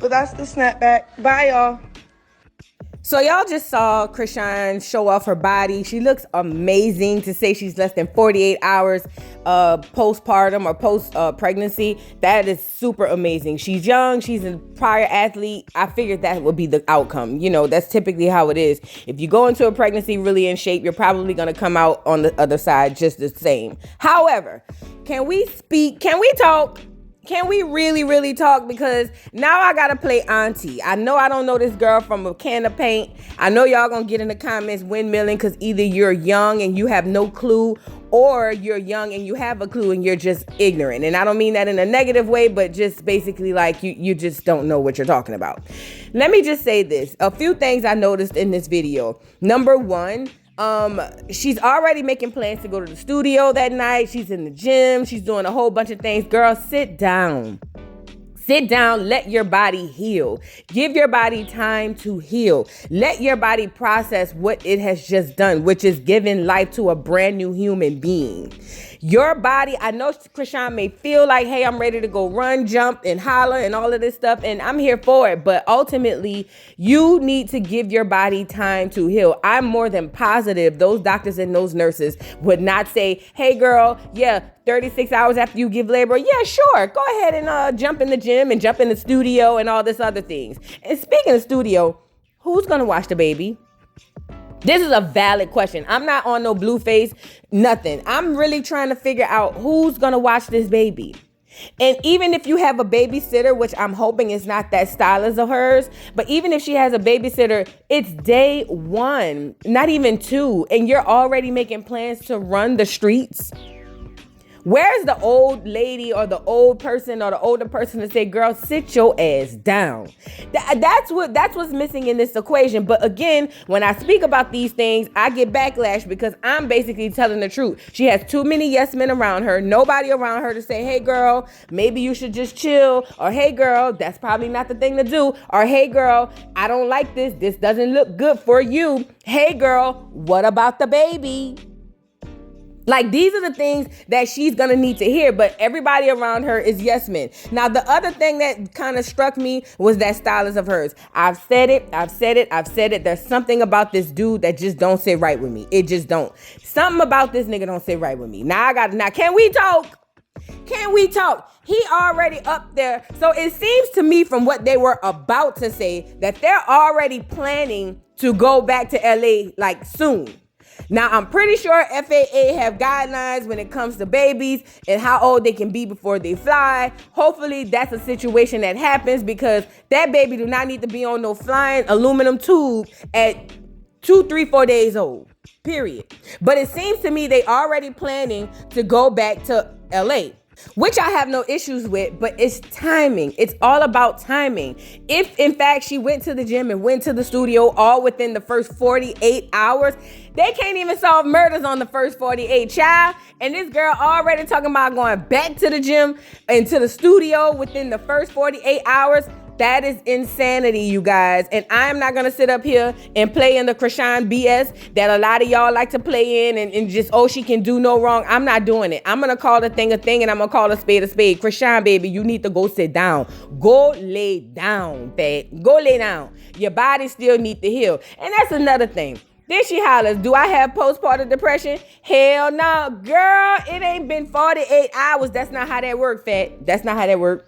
But that's the snapback. Bye, y'all. So y'all just saw Chrisean show off her body. She looks amazing. To say she's less than 48 hours postpartum or post pregnancy, that is super amazing. She's young. She's a prior athlete. I figured that would be the outcome. You know, that's typically how it is. If you go into a pregnancy really in shape, you're probably going to come out on the other side just the same. However, can we speak? Can we talk? Can we really talk? Because now I gotta play auntie. I know I don't know this girl from a can of paint. I know y'all gonna get in the comments windmilling because either you're young and you have no clue, or you're young and you have a clue and you're just ignorant. And I don't mean that in a negative way, but just basically like you just don't know what you're talking about. Let me just say this. A few things I noticed in this video. Number one, she's already making plans to go to the studio that night. She's in the gym. She's doing a whole bunch of things. Girl, sit down. Sit down, let your body heal. Give your body time to heal. Let your body process what it has just done, which is giving life to a brand new human being. Your body, I know Chrisean may feel like, hey, I'm ready to go run, jump, and holler and all of this stuff, and I'm here for it. But ultimately, you need to give your body time to heal. I'm more than positive those doctors and those nurses would not say, hey, girl, yeah, 36 hours after you give labor, yeah, sure, go ahead and jump in the gym and jump in the studio and all this other things. And speaking of studio, who's gonna watch the baby? This is a valid question. I'm not on no Blueface, nothing. I'm really trying to figure out who's gonna watch this baby. And even if you have a babysitter, which I'm hoping is not that stylist of hers, but even if she has a babysitter, it's day one, not even two, and you're already making plans to run the streets. Where's the old lady or the old person or the older person to say, girl, sit your ass down? That's what's missing in this equation. But again, when I speak about these things, I get backlash because I'm basically telling the truth. She has too many yes men around her, nobody around her to say, hey girl, maybe you should just chill, or hey girl, that's probably not the thing to do, or hey girl, I don't like this. This doesn't look good for you. Hey girl, what about the baby? Like, these are the things that she's going to need to hear, but everybody around her is yes men. Now, the other thing that kind of struck me was that stylist of hers. I've said it. There's something about this dude that just don't sit right with me. It just don't. Something about this nigga don't sit right with me. Now, can we talk? Can we talk? He already up there. So it seems to me from what they were about to say that they're already planning to go back to LA like soon. Now, I'm pretty sure FAA have guidelines when it comes to babies and how old they can be before they fly. Hopefully, that's a situation that happens because that baby do not need to be on no flying aluminum tube at 2, 3, 4 days old, period. But it seems to me they already planning to go back to LA. Which I have no issues with, but it's timing. It's all about timing. If, in fact, she went to the gym and went to the studio all within the first 48 hours, they can't even solve murders on the first 48, child. And this girl already talking about going back to the gym and to the studio within the first 48 hours. That is insanity, you guys. And I'm not going to sit up here and play in the Chrisean BS that a lot of y'all like to play in and just, oh, she can do no wrong. I'm not doing it. I'm going to call a thing, and I'm going to call a spade a spade. Chrisean, baby, you need to go sit down. Go lay down, babe. Go lay down. Your body still needs to heal. And that's another thing. Then she hollers, do I have postpartum depression? Hell no, girl, it ain't been 48 hours. That's not how that work, fat. That's not how that work.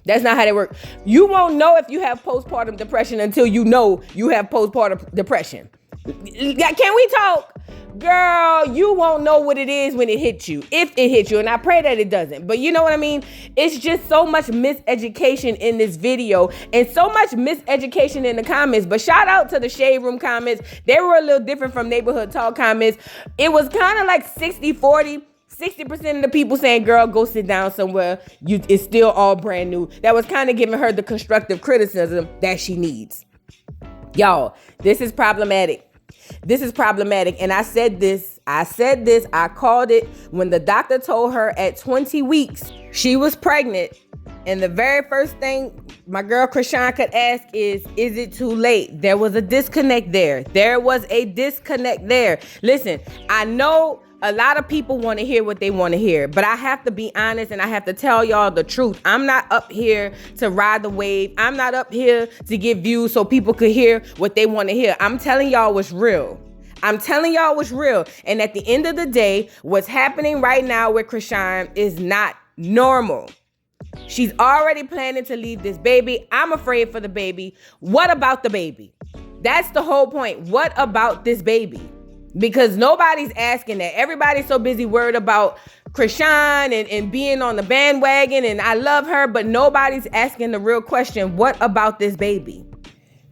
That's not how that work. You won't know if you have postpartum depression until you know you have postpartum depression. Can we talk? Girl, you won't know what it is when it hits you, if it hits you, and I pray that it doesn't. But you know what I mean? It's just so much miseducation in this video and so much miseducation in the comments. But shout out to the Shade Room comments. They were a little different from Neighborhood Talk comments. It was kind of like 60-40. 60% of the people saying, girl, go sit down somewhere. It's still all brand new. That was kind of giving her the constructive criticism that she needs. Y'all, this is problematic. This is problematic. And I said this, I called it when the doctor told her at 20 weeks she was pregnant. And the very first thing my girl Chrisean could ask is it too late? There was a disconnect there. Listen, I know a lot of people want to hear what they want to hear, but I have to be honest and I have to tell y'all the truth. I'm not up here to ride the wave. I'm not up here to get views so people could hear what they want to hear. I'm telling y'all what's real. I'm telling y'all what's real. And at the end of the day, what's happening right now with Chrisean is not normal. She's already planning to leave this baby. I'm afraid for the baby. What about the baby? That's the whole point. What about this baby? Because nobody's asking that. Everybody's so busy worried about Chrisean and being on the bandwagon, and I love her, but nobody's asking the real question, what about this baby?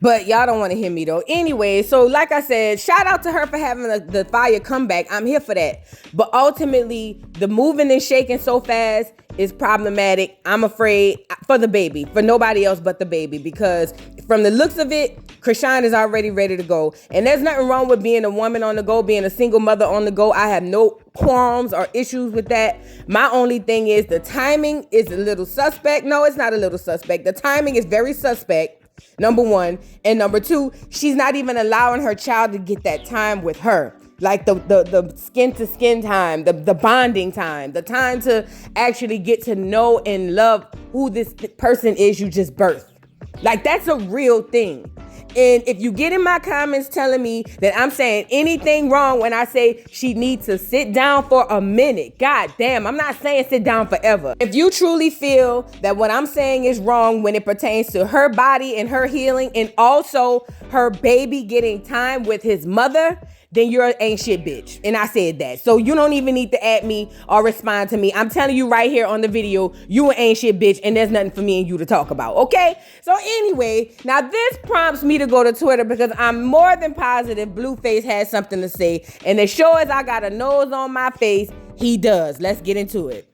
But y'all don't want to hear me though. Anyway, so like I said, shout out to her for having the fire comeback. I'm here for that. But ultimately, the moving and shaking so fast is problematic. I'm afraid for the baby, for nobody else but the baby, because from the looks of it, Chrisean is already ready to go. And there's nothing wrong with being a woman on the go, being a single mother on the go. I have no qualms or issues with that. My only thing is the timing is a little suspect. No, it's not a little suspect. The timing is very suspect. Number one. And number two, she's not even allowing her child to get that time with her. Like the skin to skin time, the bonding time, the time to actually get to know and love who this person is you just birthed. Like, that's a real thing. And if you get in my comments telling me that I'm saying anything wrong when I say she needs to sit down for a minute, god damn, I'm not saying sit down forever. If you truly feel that what I'm saying is wrong when it pertains to her body and her healing and also her baby getting time with his mother, then you're an ain't shit bitch. And I said that. So you don't even need to add me or respond to me. I'm telling you right here on the video, you an ain't shit bitch, and there's nothing for me and you to talk about, okay? So anyway, now this prompts me to go to Twitter because I'm more than positive Blueface has something to say. And as sure as I got a nose on my face, he does. Let's get into it.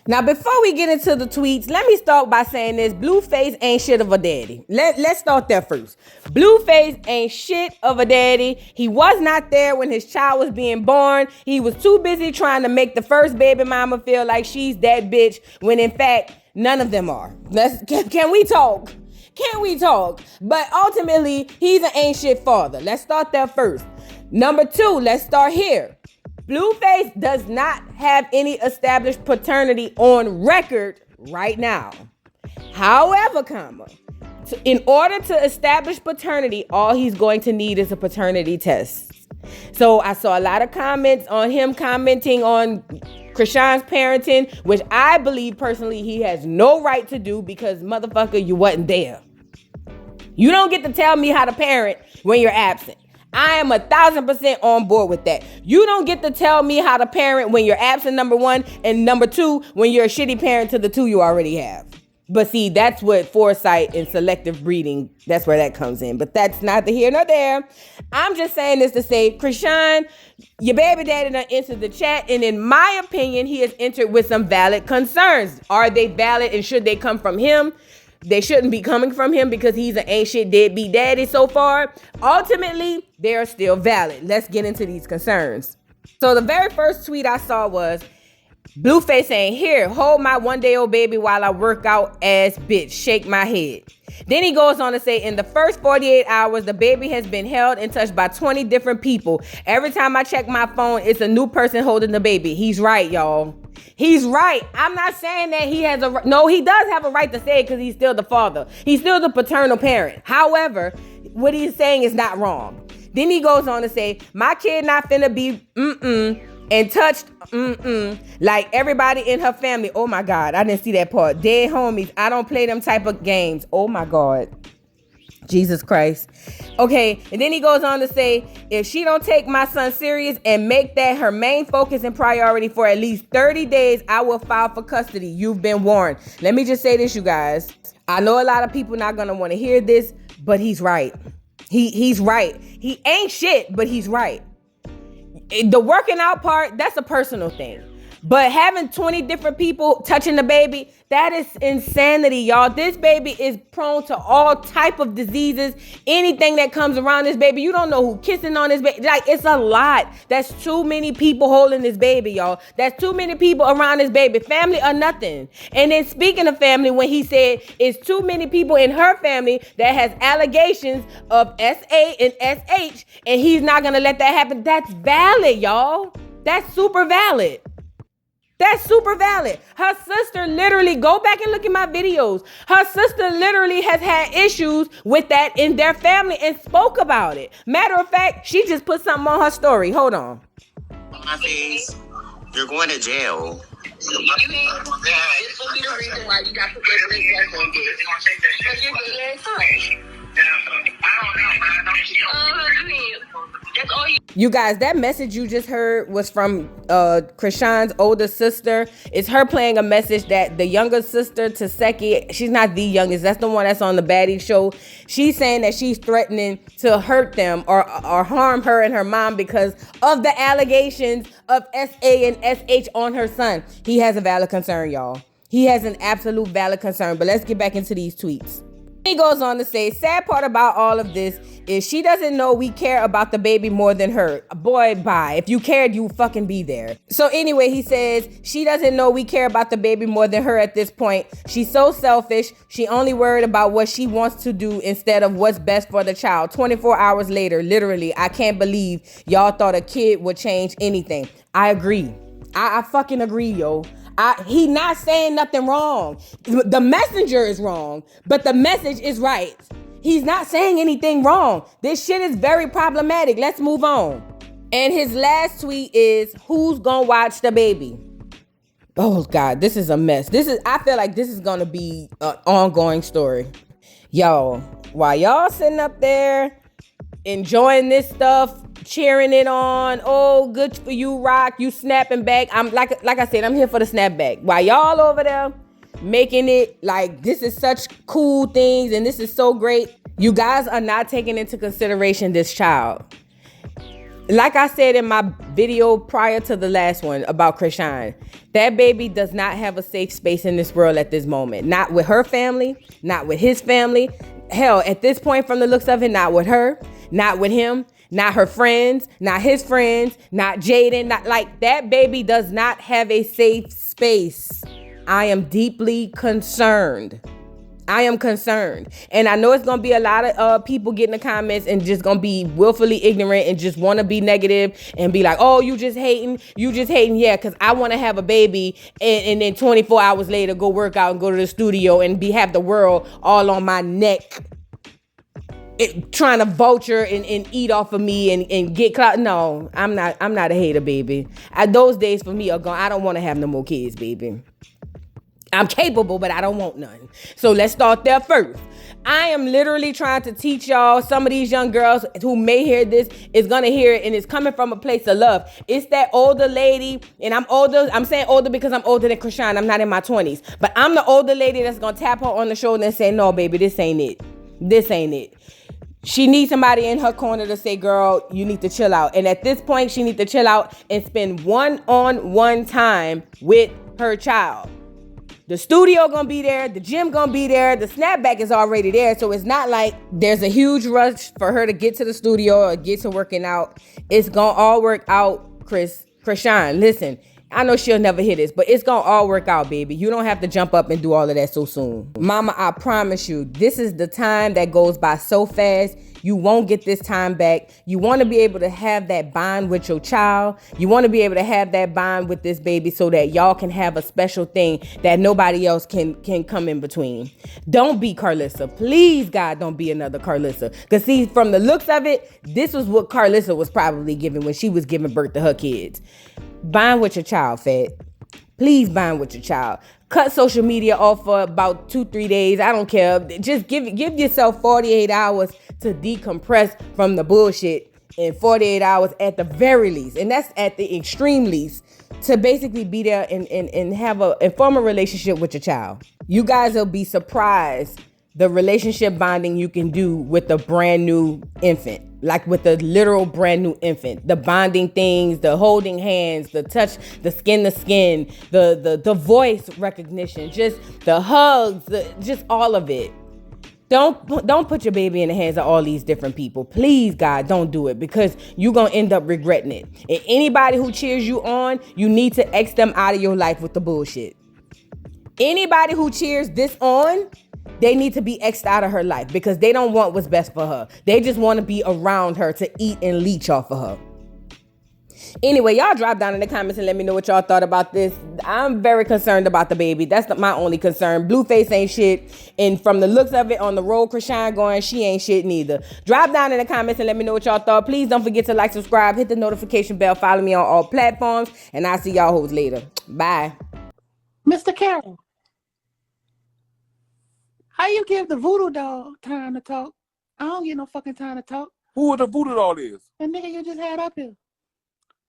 Now, before we get into the tweets, let me start by saying this. Blueface ain't shit of a daddy. Let's start there first. Blueface ain't shit of a daddy. He was not there when his child was being born. He was too busy trying to make the first baby mama feel like she's that bitch when in fact, none of them are. Can we talk? Can we talk? But ultimately, he's an ain't shit father. Let's start there first. Number two, let's start here. Blueface does not have any established paternity on record right now. However, in order to establish paternity, all he's going to need is a paternity test. So I saw a lot of comments on him commenting on Chrisean's parenting, which I believe personally he has no right to do because motherfucker, you wasn't there. You don't get to tell me how to parent when you're absent. I am 1,000% on board with that. You don't get to tell me how to parent when you're absent, number one, and number two, when you're a shitty parent to the two you already have. But see, that's what foresight and selective breeding, that's where that comes in. But that's neither here nor there. I'm just saying this to say, Chrisean, your baby daddy done entered the chat, and in my opinion, he has entered with some valid concerns. Are they valid and should they come from him? They shouldn't be coming from him because he's an ain't shit deadbeat daddy so far. Ultimately, they are still valid. Let's get into these concerns. So the very first tweet I saw was, Blueface saying, here, hold my 1-day-old baby while I work out ass bitch, shake my head. Then he goes on to say, in the first 48 hours, the baby has been held and touched by 20 different people. Every time I check my phone, it's a new person holding the baby. He's right, y'all. He's right. I'm not saying that he has no, he does have a right to say it because he's still the father. He's still the paternal parent. However, what he's saying is not wrong. Then he goes on to say, my kid not finna be and touched like everybody in her family. Oh my God, I didn't see that part. Dead homies. I don't play them type of games. Oh my God. Jesus Christ. Okay, and then he goes on to say, if she don't take my son serious and make that her main focus and priority for at least 30 days, I will file for custody. You've been warned. Let me just say this, you guys. I know a lot of people not gonna want to hear this, but he's right. He's right. He ain't shit, but he's right. The working out part, that's a personal thing. But having 20 different people touching the baby, that is insanity, y'all. This baby is prone to all type of diseases. Anything that comes around this baby, you don't know who kissing on this baby. Like, it's a lot. That's too many people holding this baby, y'all. That's too many people around this baby. Family or nothing. And then speaking of family, when he said it's too many people in her family that has allegations of SA and SH, and he's not going to let that happen, that's valid, y'all. That's super valid. That's super valid. Her sister literally, go back and look at my videos. Her sister literally has had issues with that in their family and spoke about it. Matter of fact, she just put something on her story. Hold on. Blueface, you're going to jail. This will be the reason why you got to get this lesson. Because you're good at You guys, that message you just heard was from Chrisean's older sister. It's her playing a message that the younger sister to Seki, she's not the youngest, that's the one that's on the baddie show. She's saying that she's threatening to hurt them or harm her and her mom because of the allegations of SA and SH on her son. He has a valid concern, y'all. He has an absolute valid concern. But let's get back into these tweets. He goes on to say, sad part about all of this is she doesn't know we care about the baby more than her. Boy, bye. If you cared, you fucking be there. So anyway, he says, she doesn't know we care about the baby more than her at this point. She's so selfish. She only worried about what she wants to do instead of what's best for the child. 24 hours later, literally, I can't believe y'all thought a kid would change anything. I agree. I fucking agree, yo. He not saying nothing wrong. The messenger is wrong, but the message is right. He's not saying anything wrong. This shit is very problematic. Let's move on. And his last tweet is, who's gonna watch the baby? Oh God, this is a mess. I feel like this is gonna be an ongoing story. Yo, while y'all sitting up there enjoying this stuff, cheering it on, oh, good for you, Rock, you snapping back. I'm like I said, I'm here for the snapback. While y'all over there making it like this is such cool things and this is so great, you guys are not taking into consideration this child. Like I said in my video prior to the last one about Chrisean, that baby does not have a safe space in this world at this moment. Not with her family, not with his family. Hell, at this point from the looks of it, not with her, not with him, not her friends, not his friends, not Jaden, not like that baby does not have a safe space. I am deeply concerned. I am concerned. And I know it's going to be a lot of people getting the comments and just going to be willfully ignorant and just want to be negative and be like, oh, you just hating. Yeah, because I want to have a baby and then 24 hours later go work out and go to the studio and have the world all on my neck. Trying to vulture and eat off of me and get clout. No, I'm not a hater, baby. Those days for me are gone. I don't want to have no more kids, baby. I'm capable, but I don't want none. So let's start there first. I am literally trying to teach y'all, some of these young girls who may hear this is going to hear it and it's coming from a place of love. It's that older lady, and I'm older. I'm saying older because I'm older than Chrisean. I'm not in my 20s. But I'm the older lady that's going to tap her on the shoulder and say, no, baby, this ain't it. This ain't it. She needs somebody in her corner to say, girl, you need to chill out. And at this point, she needs to chill out and spend one-on-one time with her child. The studio gonna be there, the gym gonna be there, the snapback is already there. So it's not like there's a huge rush for her to get to the studio or get to working out. It's gonna all work out, Chrisean. Listen, I know she'll never hear this, but it's gonna all work out, baby. You don't have to jump up and do all of that so soon. Mama, I promise you, this is the time that goes by so fast. You won't get this time back. You want to be able to have that bond with your child. You want to be able to have that bond with this baby so that y'all can have a special thing that nobody else can come in between. Don't be Carlissa. Please, God, don't be another Carlissa. Because see, from the looks of it, this was what Carlissa was probably giving when she was giving birth to her kids. Bond with your child, Fed. Please bond with your child. Cut social media off for about 2-3 days. I don't care. Just give yourself 48 hours to decompress from the bullshit in 48 hours at the very least. And that's at the extreme least, to basically be there and form a relationship with your child. You guys will be surprised the relationship bonding you can do with a brand new infant. Like with the literal brand new infant. The bonding things, the holding hands, the touch, the skin to skin, the voice recognition, just the hugs, just all of it. Don't put your baby in the hands of all these different people. Please, God, don't do it, because you're going to end up regretting it. And anybody who cheers you on, you need to X them out of your life with the bullshit. Anybody who cheers this on, they need to be X'd out of her life, because they don't want what's best for her. They just want to be around her to eat and leech off of her. Anyway, y'all drop down in the comments and let me know what y'all thought about this. I'm very concerned about the baby. That's my only concern. Blueface ain't shit. And from the looks of it, on the road Chrisean going, she ain't shit neither. Drop down in the comments and let me know what y'all thought. Please don't forget to like, subscribe, hit the notification bell, follow me on all platforms. And I'll see y'all hoes later. Bye. Mr. Carroll, how you give the voodoo doll time to talk? I don't get no fucking time to talk. Who the voodoo doll is? The nigga you just had up here.